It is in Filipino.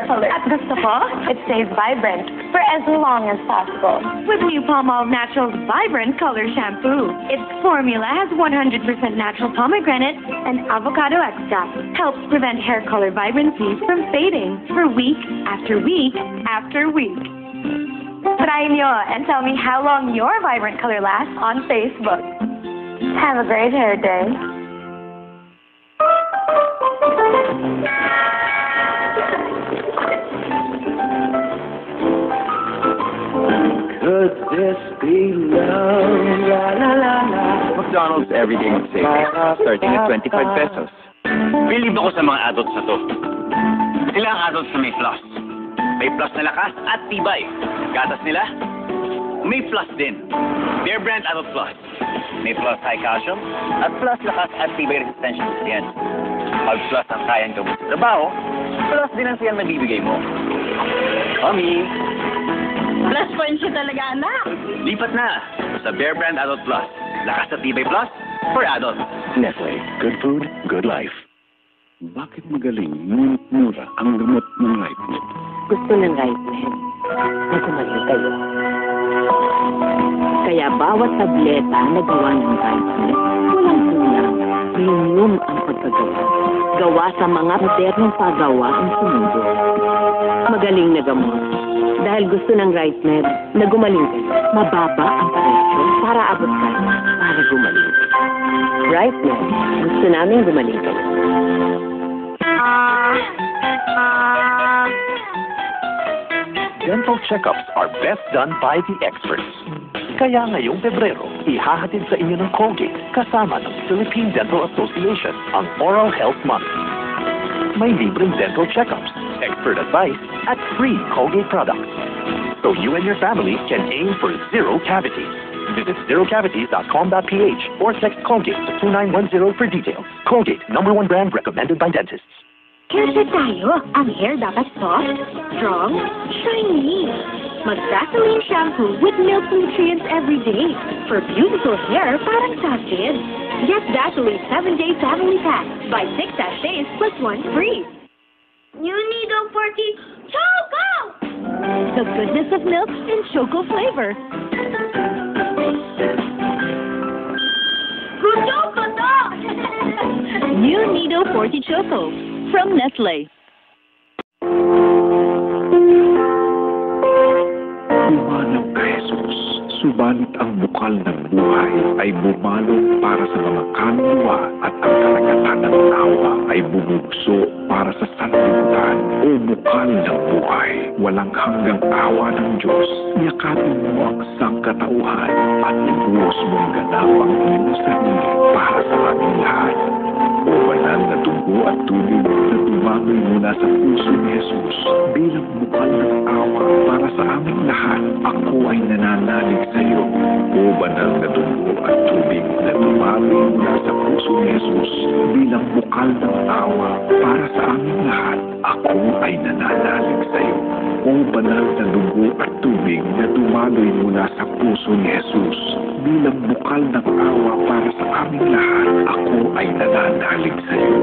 color. At gusto ko, it stays vibrant for as long as possible. With new Palmolive Naturals Vibrant Color Shampoo. Its formula has 100% natural pomegranate and avocado extract. Helps prevent hair color vibrancy from fading for week after week after week. Try nyo and tell me how long your vibrant color lasts on Facebook. Have a great hair day. Could this be love? La la la la. McDonald's Everyday McSave, starting at 25 pesos. Believe ako sa mga adults na to. Sila ang adults na may plus. May plus na lakas at tibay. Gatas nila, may plus din. Bear Brand Adult Plus. May plus high calcium at plus lakas at tibay resistensya sa siyan. Pag plus ang kayang gawin sa trabaho, plus din ang siyan na bibigay mo. Mommy! Plus points siya talaga, anak. Lipat na sa Bear Brand Adult Plus. Lakas at tibay plus for adults. Nestle, good food, good life. Bakit magaling, ngunit mura ang gamot ng RightMed? Gusto ng RightMed na gumaling kayo. Kaya bawat tableta na gawa ng RightMed, walang kulang. Premium ang pagkagawa. Gawa sa mga modernong pagawaan sa mundo. Magaling na gamot. Dahil gusto ng RightMed na gumaling kayo. Mababa ang presyo para abot kayo. Para gumaling. RightMed, gusto namin gumaling kayo. Dental checkups are best done by the experts. Kaya ngayong Pebrero, ihahatid sa inyo ng Colgate kasama ng Philippine Dental Association ang Oral Health Month. May libreng dental checkups, expert advice, at free Colgate products. So you and your family can aim for zero cavities. Visit zerocavities.com.ph or text Colgate to 2910 for details. Colgate, #1 brand recommended by dentists. Kaya tayo, ang hair dapat soft, strong, shiny. Mag-Vaseline shampoo with milk nutrients every day. For beautiful hair, parang sa kids. Get Vaseline 7-Day Family Pack. Buy 6 sachets plus 1 free. New Nido 40 Choco! The goodness of milk in choco flavor. Gusto ko to! New Nido 40 Choco from Nestle. Bumanong ka, Jesus. Subalit ang bukal ng buhay ay bumalong para sa mga kaluluwa at ang karagatan ng tawa ay bumugso para sa sanlibutan. O bukal ng buhay, walang hanggang awa ng Diyos. Yakapin mo ang sangkatauhan at ibuhos mong ganap ang iyong sarili para sa aming lahat. O banal na dugo at tubig na tumagoy mula sa puso ni Jesus bilang bukal ng awa para sa aming lahat. Ako ay nananalig sa iyo. O banal na dugo at tubig na tumagoy mula sa puso ni Jesus bilang bukal ng awa para sa aming lahat. Ako ay nananalig sa iyo. O banal na dugo at tubig na dumaloy mula sa puso ni Jesus bilang bukal ng awa para sa aming lahat. Ako ay nananalig sa iyo.